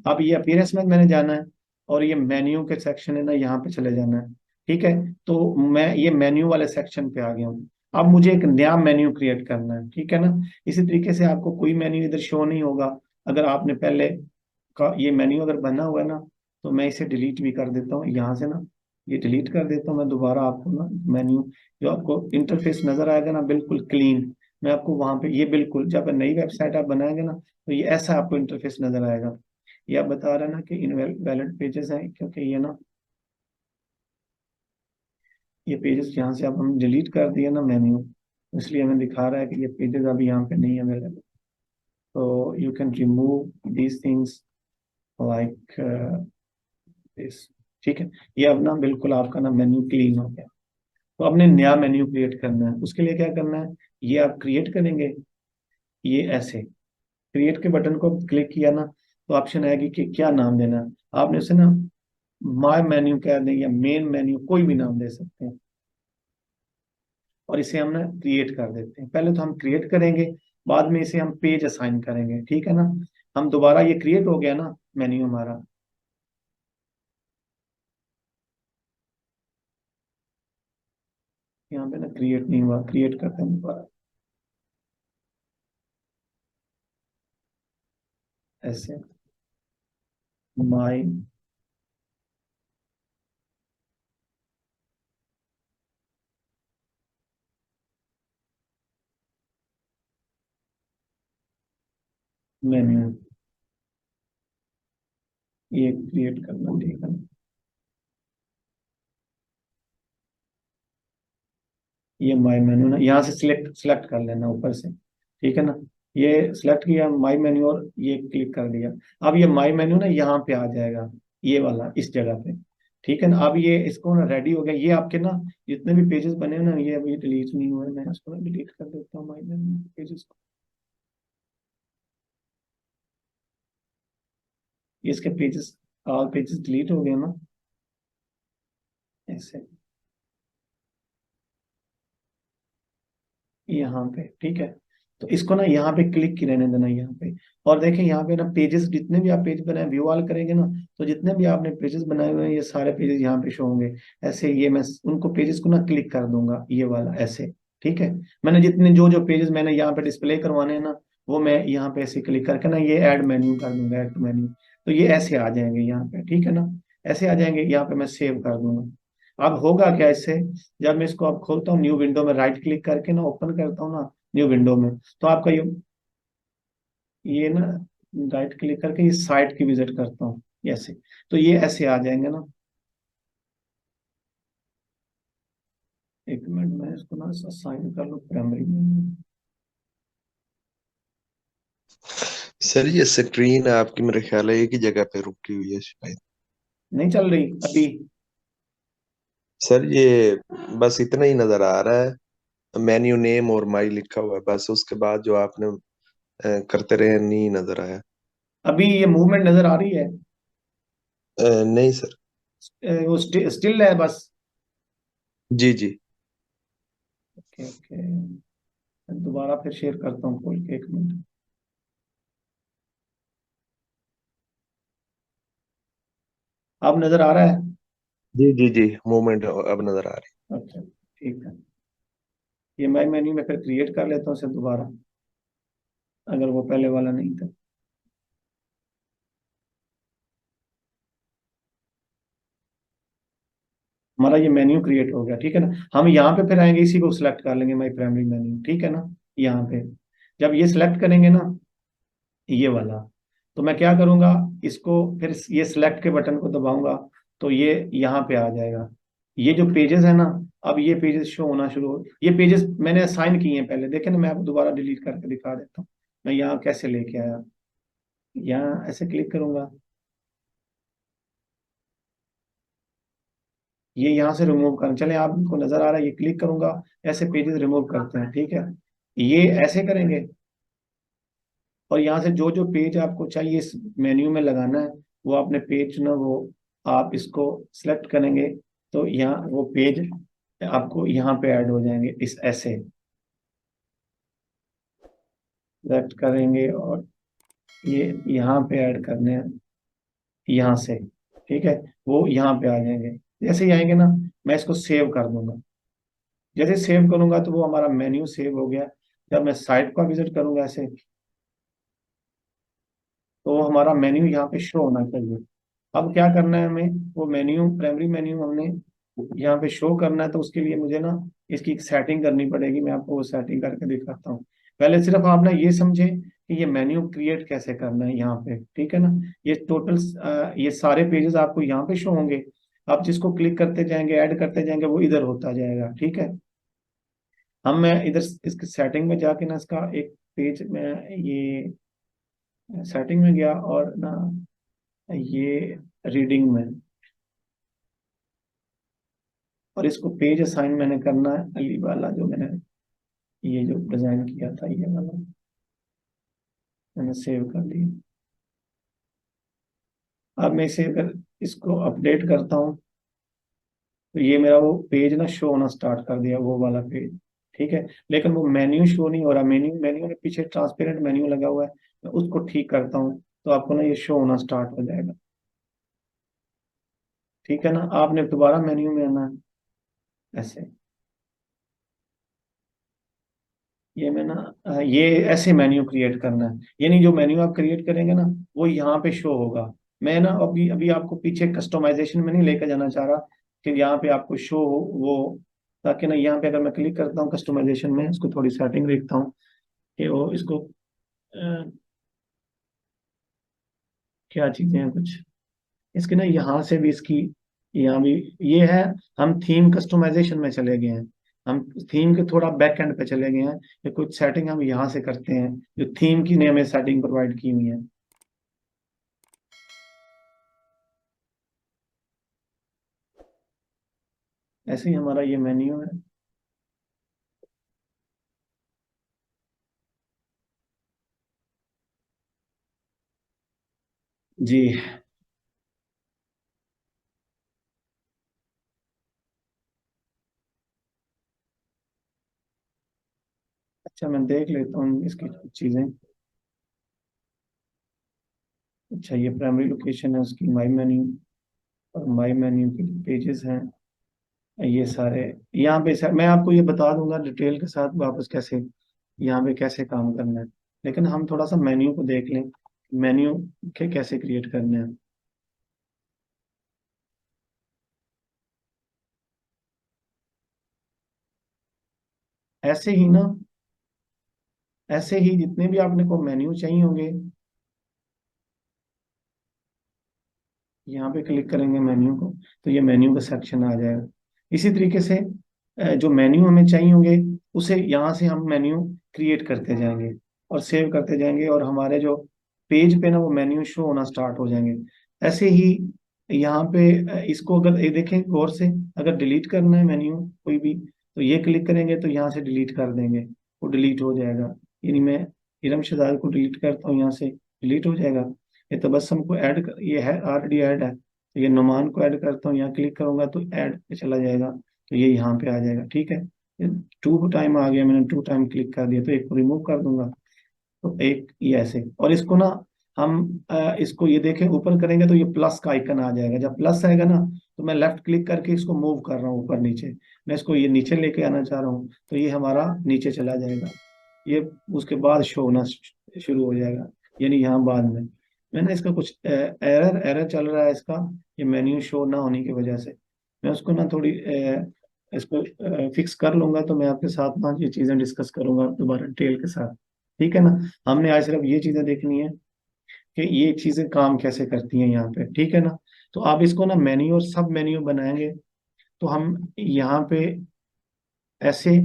अब ये अपीयरेंस में मैंने जाना है, और ये मेन्यू के सेक्शन है ना, यहाँ पे चले जाना है, ठीक है। तो मैं ये मेन्यू वाले सेक्शन पे आ गया हूँ। अब मुझे एक नया मेन्यू क्रिएट करना है, ठीक है ना। इसी तरीके से आपको कोई मेन्यू इधर शो नहीं होगा अगर आपने पहले का ये मेन्यू अगर बना हुआ है ना। तो मैं इसे डिलीट भी कर देता हूँ यहाँ से ना, ये डिलीट कर देता हूँ मैं। दोबारा आपको ना मेन्यू, जो आपको इंटरफेस नजर आएगा ना बिल्कुल क्लीन, मैं आपको वहां पे ये बिल्कुल, जब नई वेबसाइट आप बनाएंगे ना तो ये ऐसा आपको इंटरफेस नजर आएगा। ये आप बता रहे हैं ना कि इनवैलिड पेजेस हैं, क्योंकि ये ना ये पेजेस यहाँ से अब हम डिलीट कर दिए ना मेन्यू, इसलिए हमें दिखा रहा है कि ये पेजेस अभी यहाँ पे नहीं अवेलेबल। तो you can remove these things like this. ठीक है, ये अब ना बिल्कुल आपका ना मेन्यू क्लीन हो गया। तो आपने नया मेन्यू क्रिएट करना है, उसके लिए क्या करना है, ये आप क्रिएट करेंगे, ये ऐसे क्रिएट के बटन को क्लिक किया ना, तो ऑप्शन आएगी कि क्या नाम देना है। आपने उसे ना माय मेन्यू कह दें या मेन मेन्यू, कोई भी नाम दे सकते हैं। और इसे हम ना क्रिएट कर देते हैं। पहले तो हम क्रिएट करेंगे, बाद में इसे हम पेज असाइन करेंगे, ठीक है ना। हम दोबारा, ये क्रिएट हो गया ना मेन्यू हमारा, यहाँ पे ना क्रिएट नहीं हुआ, क्रिएट करते हैं दोबारा ऐसे, माय मेन्यू, ये क्रिएट करना, ठीक है ना। ये माय मेन्यू ना यहाँ से सिलेक्ट सिलेक्ट कर लेना ऊपर से, ठीक है ना। ये सिलेक्ट किया माय मेन्यू और ये क्लिक कर दिया। अब ये माय मेन्यू ना यहाँ पे आ जाएगा, ये वाला इस जगह पे, ठीक है ना। अब ये इसको ना रेडी हो गया, ये आपके ना जितने भी पेजेस बने हैं ना, ये अभी डिलीट नहीं हुए, मैं इसको ना डिलीट कर देता हूँ माय मेन्यू पेजेस को। ये इसके पेजेस, ऑल पेजेस डिलीट हो गए ना ऐसे, यहाँ पे, ठीक है। तो इसको ना यहाँ पे क्लिक की रहने देना यहाँ पे। और देखें यहाँ पे ना पेजेस, जितने भी आप पेज बनाए व्यू ऑल करेंगे ना, तो जितने भी आपने पेजेस बनाए हुए हैं ये सारे पेजेस यहाँ पे शो होंगे। ऐसे ये मैं उनको पेजेस को ना क्लिक कर दूंगा, ये वाला ऐसे, ठीक है। मैंने जितने जो जो पेजेस मैंने यहाँ पे डिस्प्ले करवाने हैं ना, वो मैं यहाँ पे ऐसे क्लिक करके ना ये ऐड मेन्यू कर दूंगा, ऐड टू मेन्यू। तो ये ऐसे आ जाएंगे यहाँ पे, ठीक है ना। ऐसे आ जाएंगे, यहाँ पे मैं सेव कर दूंगा। अब होगा क्या इससे, जब मैं इसको अब खोलता हूँ न्यू विंडो में, राइट क्लिक करके ना ओपन करता हूँ ना न्यू विंडो में, तो आपका ये ना राइट क्लिक करके इस साइट की विजिट करता हूँ ऐसे, तो ये ऐसे आ जाएंगे ना। एक मिनट में इसको ना साइन कर लो प्राइमरी में। सर ये स्क्रीन आपकी मेरे ख्याल है एक ही जगह पे रुकी हुई है शायद। नहीं चल रही अभी। सर ये बस इतना ही नजर आ रहा है, मेन्यू नेम और माई लिखा हुआ है बस, उसके बाद जो आपने करते रहे नहीं नजर आया। अभी ये मूवमेंट नजर आ रही है। नहीं सर। वो स्टिल है बस। जी जी। ओके ओके, दोबारा फिर शेयर करता हूँ खोल के, एक मिनट। अब नजर आ रहा है। जी जी जी, मूवमेंट अब नजर आ रही अच्छा ठीक है, ये माई मेन्यू में फिर क्रिएट कर लेता हूँ इसे दोबारा, अगर वो पहले वाला नहीं था। हमारा ये मेन्यू क्रिएट हो गया, ठीक है ना। हम यहाँ पे फिर आएंगे, इसी को सिलेक्ट कर लेंगे माई प्राइमरी मेन्यू, ठीक है ना। यहाँ पे जब ये सिलेक्ट करेंगे ना, ये वाला, तो मैं क्या करूंगा, इसको फिर ये सिलेक्ट के बटन को दबाऊंगा, तो ये यहाँ पे आ जाएगा। ये जो पेजेस है ना, अब ये पेजेस शो होना शुरू हो, ये पेजेस मैंने असाइन किए हैं पहले, देखे ना। मैं आपको दोबारा डिलीट करके दिखा देता हूँ, मैं यहाँ कैसे लेके आया। यहाँ ऐसे क्लिक करूंगा, ये यहाँ से रिमूव कर, चले आपको नजर आ रहा है, ये क्लिक करूंगा, ऐसे पेजेस रिमूव करते हैं, ठीक है। ये ऐसे करेंगे, और यहाँ से जो जो पेज आपको चाहिए इस मेन्यू में लगाना है, वो आपने पेज चुना, वो आप इसको सिलेक्ट करेंगे, तो यहाँ वो पेज आपको यहाँ पे ऐड हो जाएंगे, इस ऐसे सिलेक्ट करेंगे, और ये यहाँ पे ऐड करने हैं, यहाँ से, ठीक है। वो यहाँ पे आ जाएंगे, जैसे ही आएंगे ना, मैं इसको सेव कर दूंगा। जैसे सेव करूंगा तो वो हमारा मेन्यू सेव हो गया। जब मैं साइट का विजिट करूंगा ऐसे, तो हमारा मेन्यू यहाँ पे शो होना चाहिए। अब क्या करना है हमें, वो मेन्यू प्राइमरी मेन्यू हमने यहाँ पे शो करना है, तो उसके लिए मुझे ना इसकी एक सेटिंग करनी पड़ेगी। मैं आपको वो सेटिंग करके दिखाता हूँ। पहले सिर्फ आप ना ये समझे कि ये मेन्यू क्रिएट कैसे करना है यहाँ पे, ठीक है ना। ये टोटल ये सारे पेजेस आपको यहाँ पे शो होंगे। आप जिसको क्लिक करते जाएंगे, ऐड करते जाएंगे, वो इधर होता जाएगा। ठीक है, हम मैं इधर इसकी सेटिंग में जाके ना इसका एक पेज में, ये सेटिंग में गया और ना ये रीडिंग में, और इसको पेज असाइन मैंने करना है अली वाला, जो मैंने ये जो डिजाइन किया था ये वाला मैंने सेव कर दिया। अब मैं इसे अगर इसको अपडेट करता हूँ तो ये मेरा वो पेज ना शो होना स्टार्ट कर दिया, वो वाला पेज। ठीक है, लेकिन वो मेन्यू शो नहीं हो रहा, मेन्यू मेन्यू में पीछे ट्रांसपेरेंट मेन्यू लगा हुआ है, मैं उसको ठीक करता हूँ तो आपको ना ये शो होना स्टार्ट हो जाएगा। ठीक है ना, आपने दोबारा मेन्यू में आना है ऐसे, ये मैं ना ये ऐसे मेन्यू क्रिएट करना है, यानी जो मेन्यू आप क्रिएट करेंगे ना वो यहाँ पे शो होगा। मैं ना अभी अभी आपको पीछे कस्टमाइजेशन में नहीं लेकर जाना चाह रहा कि यहाँ पे आपको शो हो वो, ताकि ना यहाँ पे अगर मैं क्लिक करता हूँ कस्टमाइजेशन में, इसको थोड़ी सेटिंग देखता हूँ कि वो इसको क्या चीजें हैं कुछ इसके ना, यहाँ से भी इसकी, यहाँ भी ये है। हम थीम कस्टमाइजेशन में चले गए हैं, हम थीम के थोड़ा बैक एंड पे चले गए हैं, ये कुछ सेटिंग हम यहाँ से करते हैं जो थीम की ने हमें सेटिंग प्रोवाइड की हुई है। ऐसे ही हमारा ये मेन्यू है। जी, अच्छा मैं देख लेता हूँ इसकी कुछ चीजें। अच्छा, ये प्राइमरी लोकेशन है उसकी, माई मेन्यू, और माई मेन्यू के पेजेस हैं ये सारे। यहाँ पे मैं आपको ये बता दूंगा डिटेल के साथ वापस कैसे यहाँ पे कैसे काम करना है, लेकिन हम थोड़ा सा मेन्यू को देख लें, मेन्यू के कैसे क्रिएट करने हैं। ऐसे ही ना, ऐसे ही जितने भी आपने को मेन्यू चाहिए होंगे, यहाँ पे क्लिक करेंगे मेन्यू को तो ये मेन्यू का सेक्शन आ जाएगा। इसी तरीके से जो मेन्यू हमें चाहिए होंगे उसे यहाँ से हम मेन्यू क्रिएट करते जाएंगे और सेव करते जाएंगे, और हमारे जो पेज पे ना वो मेन्यू शो होना स्टार्ट हो जाएंगे। ऐसे ही यहाँ पे इसको अगर ये देखें गौर से, अगर डिलीट करना है मेन्यू कोई भी तो ये क्लिक करेंगे तो यहाँ से डिलीट कर देंगे, वो डिलीट हो जाएगा। यानी मैं इरम शहजाद को डिलीट करता हूँ यहाँ से, डिलीट हो जाएगा। ये तबस्सुम को ऐड कर, ये है ऑलरेडी ऐड है, तो ये नुमान को ऐड करता हूँ, यहाँ क्लिक करूंगा तो ऐड पे चला जाएगा, तो ये यहाँ पे आ जाएगा। ठीक है, ये 2 टाइम आ गया, मैंने 2 टाइम क्लिक कर दिया तो एक को रिमूव कर दूंगा, तो एक ये ऐसे। और इसको ना हम इसको ये देखें ऊपर करेंगे तो ये प्लस का आइकन आ जाएगा, जब प्लस आएगा ना तो मैं लेफ्ट क्लिक करके इसको मूव कर रहा हूँ ऊपर नीचे, मैं इसको ये नीचे लेके आना चाह रहा हूँ तो ये हमारा नीचे चला जाएगा, ये उसके बाद शो होना शुरू हो जाएगा, यानी यहाँ बाद में। मैंने इसका कुछ एरर एरर चल रहा है इसका, ये मेन्यू शो ना होने की वजह से। मैं उसको ना थोड़ी इसको फिक्स कर लूंगा तो मैं आपके साथ ना ये चीज़ें डिस्कस करूंगा दोबारा डिटेल के साथ। ठीक है ना, हमने आज सिर्फ ये चीज़ें देखनी है कि ये चीज़ें काम कैसे करती हैं यहाँ पे। ठीक है ना, तो आप इसको ना मेन्यू और सब मेन्यू बनाएंगे तो हम यहाँ पे ऐसे,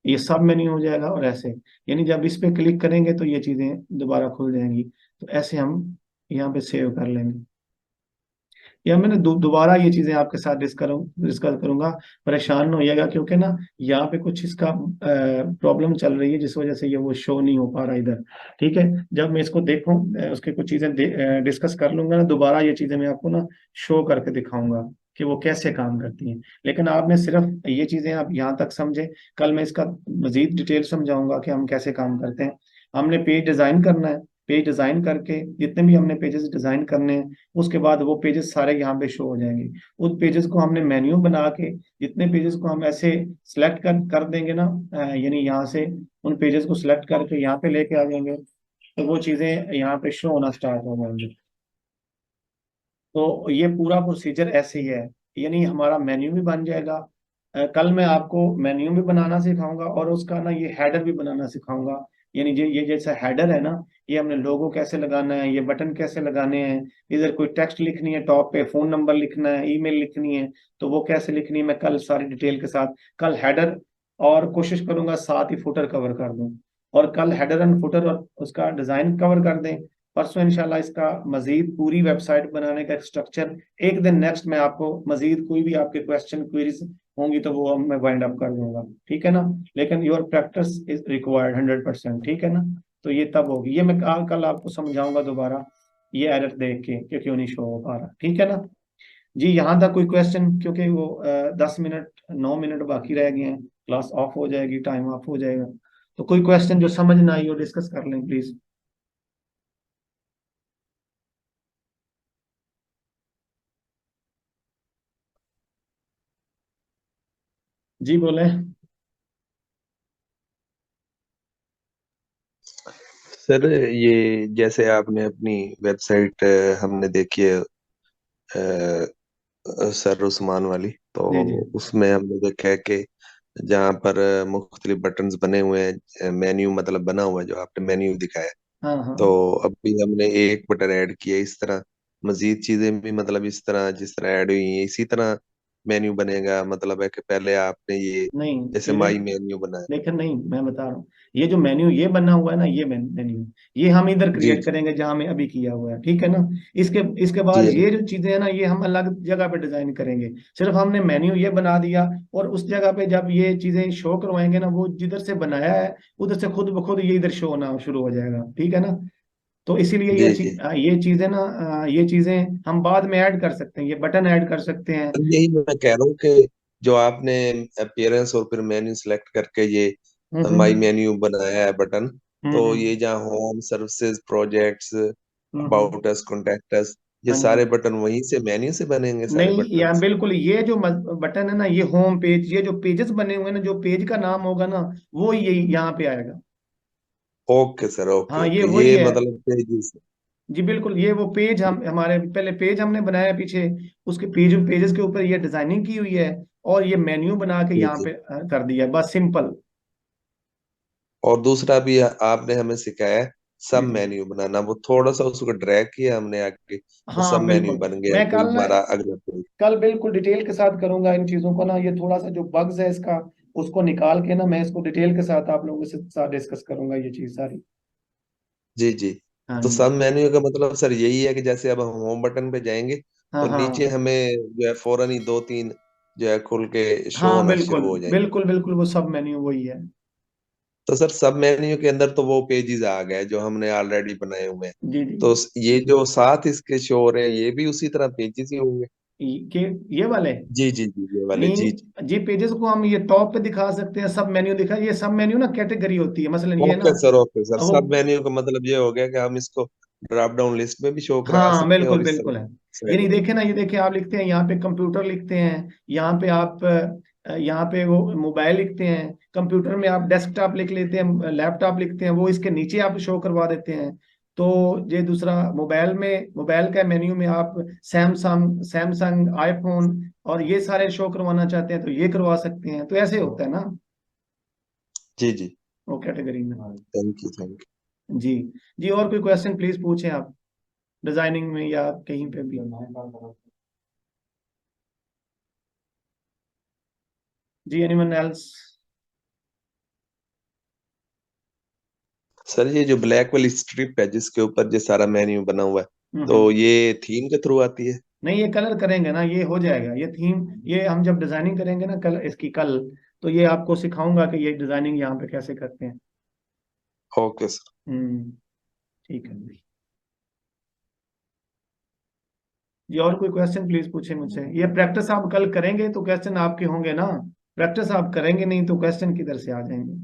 ये सब मेन्यू हो जाएगा और ऐसे, यानी जब इस पे क्लिक करेंगे तो ये चीजें दोबारा खुल जाएंगी, तो ऐसे हम यहाँ पे सेव कर लेंगे। या मैंने दोबारा ये चीजें आपके साथ डिस्कस करूंगा, परेशान न होइएगा क्योंकि ना यहाँ पे कुछ इसका प्रॉब्लम चल रही है जिस वजह से ये वो शो नहीं हो पा रहा इधर। ठीक है, जब मैं इसको देखूं उसके कुछ चीजें डिस्कस कर लूंगा ना, दोबारा ये चीजें मैं आपको ना शो करके दिखाऊंगा कि वो कैसे काम करती हैं। लेकिन आपने सिर्फ ये चीजें आप यहाँ तक समझे, कल मैं इसका मजीद डिटेल समझाऊंगा कि हम कैसे काम करते हैं। हमने पेज डिजाइन करना है, पेज डिजाइन करके जितने भी हमने पेजेस डिजाइन करने हैं उसके बाद वो पेजेस सारे यहाँ पे शो हो जाएंगे। उन पेजेस को हमने मेन्यू बना के, जितने पेजेस को हम ऐसे सिलेक्ट कर देंगे ना, यानी यहाँ से उन पेजेस को सिलेक्ट करके यहाँ पे लेके आ जाएंगे तो वो चीजें यहाँ पे शो होना स्टार्ट हो जाएंगी। तो ये पूरा प्रोसीजर ऐसे ही है, यानी हमारा मेन्यू भी बन जाएगा। कल मैं आपको मेन्यू भी बनाना सिखाऊंगा और उसका ना ये हेडर भी बनाना सिखाऊंगा यानी ये जैसा हेडर है ना, ये हमने लोगो कैसे लगाना है, ये बटन कैसे लगाने हैं, इधर कोई टेक्स्ट लिखनी है, टॉप पे फोन नंबर लिखना है, ईमेल लिखनी है, तो वो कैसे लिखनी है, मैं कल सारी डिटेल के साथ, कल हेडर, और कोशिश करूंगा साथ ही फुटर कवर कर दूं, और कल हेडर एंड फुटर और उसका डिजाइन कवर कर दें। परसों इंशाल्लाह इसका मजीद पूरी वेबसाइट बनाने का एक स्ट्रक्चर, एक दिन नेक्स्ट में आपको मजीद कोई भी आपके क्वेश्चन क्वेरीज होंगी तो वो मैं वाइंड अप कर दूंगा, ठीक है ना। लेकिन योर प्रैक्टिस इज रिक्वायर्ड 100%, ठीक है ना। तो ये तब होगी, ये मैं कल आपको समझाऊंगा दोबारा, ये एरर देख के कि क्यों नहीं शो हो पा रहा, ठीक है ना। जी यहाँ तक कोई क्वेश्चन, क्योंकि वो 10 मिनट 9 मिनट बाकी रह गए हैं, क्लास ऑफ हो जाएगी, टाइम ऑफ हो जाएगा। तो कोई क्वेश्चन जो समझ ना आई हो डिस्कस कर लें प्लीज। जी बोले। सर ये जैसे आपने अपनी वेबसाइट हमने देखी है, सर उस्मान वाली, तो जी जी। उसमें हमने देखा है कि जहाँ पर मुख्तलिफ बटन्स बने हुए हैं, मेन्यू मतलब बना हुआ है जो आपने मेन्यू दिखाया, हाँ हाँ। तो अभी हमने एक बटन ऐड किया, इस तरह मजीद चीजें भी मतलब इस तरह जिस तरह ऐड हुई हैं इसी तरह मेन्यू बनेगा, मतलब है कि पहले आपने ये नहीं, जैसे ये माई मेन्यू बनाया। लेकिन नहीं, मैं बता रहा हूँ, ये जो मेन्यू ये बना हुआ है ना, ये मेन्यू ये हम इधर जी क्रिएट जी करेंगे जहां में अभी किया हुआ है, ठीक है ना। इसके इसके जी बाद अभी ये जो चीजें हैं ना, ये हम अलग जगह पे डिजाइन करेंगे। सिर्फ हमने मेन्यू ये बना दिया, और उस जगह पे जब ये चीजें शो करवाएंगे ना, वो जिधर से बनाया है उधर से खुद ब खुद ये इधर शो होना शुरू हो जाएगा, ठीक है ना। तो इसीलिए जी जी। ये चीजें ना, ये चीजें हम बाद में ऐड कर सकते हैं, ये बटन ऐड कर सकते हैं। अब यही मैं कह रहा हूँ कि जो आपने अपीयरेंस और फिर मेन्यू सेलेक्ट करके ये माई हम्म। मेन्यू बनाया है बटन, तो हम्म। ये जहाँ home services projects hmm. About us contact us, ये हाँ जी। सारे बटन वहीं से मेन्यू से बनेंगे सारे नहीं या बटन्स। बिल्कुल, ये जो बटन है ना, ये होम पेज, ये जो पेजेस बने हुए हैं ना, जो पेज का नाम होगा ना, वो ये यहाँ पे आएगा। ओके सर, ओके हाँ ये ओके, वही ये है। मतलब पेजेस। जी बिल्कुल, ये वो पेज, हम हमारे पहले पेज हमने बनाया पीछे, उसके पेजेस के ऊपर ये डिजाइनिंग की हुई है, और ये मेन्यू बना के जी यहाँ जी। पे कर दिया, बस सिंपल। और दूसरा भी आपने हमें सिखाया है सब जी जी। मेन्यू बनाना, वो थोड़ा सा उसको ड्रैग किया हमने आगे, वो सब हाँ मेन्यू बिल्कुल। बन गया मैं कोई कल ना, हमारा अगला पेज। कल बिल्कुल डिटेल के साथ करूंगा इन चीजों को ना, ये थोड़ा सा जो बग्स है इसका, उसको निकाल के ना मैं इसको डिटेल के साथ आप लोगों से साथ डिस्कस करूंगा ये चीज सारी। जी जी। हाँ तो जी। सब मेन्यू का मतलब सर यही है कि जैसे अब हम होम बटन पे जाएंगे हाँ तो नीचे हाँ। हमें जो है फौरन ही दो तीन जो है खुल के शो हाँ होना बिल्कुल शुरू हो जाएंगे। बिल्कुल बिल्कुल, वो सब मेन्यू वही है। तो सर सब मेन्यू के अंदर तो वो पेजेस आ गए जो हमने ऑलरेडी बनाए हुए हैं, जी जी। तो ये जो साथ इसके शो हो रहे हैं ये भी उसी तरह पेजेस ही होंगे। के ये वाले, जी जी जी, ये वाले जी जी। नहीं जी, पेजेस को हम ये टॉप पे दिखा सकते हैं, सब मेन्यू दिखा, ये सब मेन्यू ना कैटेगरी होती है, मसलन ये ना, ओके सर, वो, सब मेन्यू का मतलब ये हो गया कि हम इसको ड्रॉप डाउन लिस्ट में भी शो करा हाँ सकते हैं बिल्कुल और इस बिल्कुल तरह है। ये साइड नहीं में। देखे ना, ये देखे आप लिखते हैं यहाँ पे कंप्यूटर लिखते हैं, यहाँ पे आप यहाँ पे वो मोबाइल लिखते हैं, कंप्यूटर में आप डेस्कटॉप लिख लेते हैं, लैपटॉप लिखते हैं, वो इसके नीचे आप शो करवा देते हैं। तो ये दूसरा, मोबाइल में, मोबाइल का मेन्यू में आप सैमसंग सैमसंग आईफोन और ये सारे शो करवाना चाहते हैं तो ये करवा सकते हैं, तो ऐसे होता है ना जी जी। वो कैटेगरी में। थैंक यू थैंक जी। जी और कोई क्वेश्चन प्लीज पूछें आप, डिजाइनिंग में या कहीं पे भी। जी एनीवन एल्स। यू। सर ये जो ब्लैक वाली स्ट्रिप है जिसके ऊपर ये सारा मेन्यू बना हुआ है, तो हम्म। ये थीम के थ्रू आती है। नहीं, ये कलर करेंगे ना, ये हो जाएगा, ये थीम, ये हम जब डिजाइनिंग करेंगे ना कल इसकी कल, तो ये आपको सिखाऊंगा कि ये डिजाइनिंग यहाँ पे कैसे करते हैं। Okay sir. हम्म। ठीक है। ये और कोई क्वेश्चन प्लीज पूछे मुझसे, ये प्रैक्टिस आप कल करेंगे तो क्वेश्चन आपके होंगे ना, प्रैक्टिस आप करेंगे नहीं तो क्वेश्चन किधर से आ जाएंगे।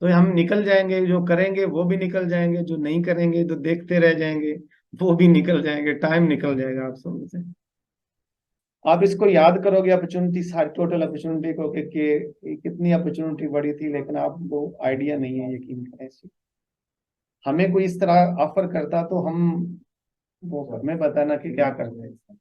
तो हम निकल जाएंगे, जो करेंगे वो भी निकल जाएंगे, जो नहीं करेंगे तो देखते रह जाएंगे, वो भी निकल जाएंगे, टाइम निकल जाएगा आप सब से। आप इसको याद करोगे अपॉर्चुनिटी, सारी टोटल अपॉर्चुनिटी को कि कितनी अपॉर्चुनिटी बड़ी थी, लेकिन आपको आइडिया नहीं है, यकीन करें इसी। हमें कोई इस तरह ऑफर करता तो हम वो हमें बताना कि क्या करते हैं।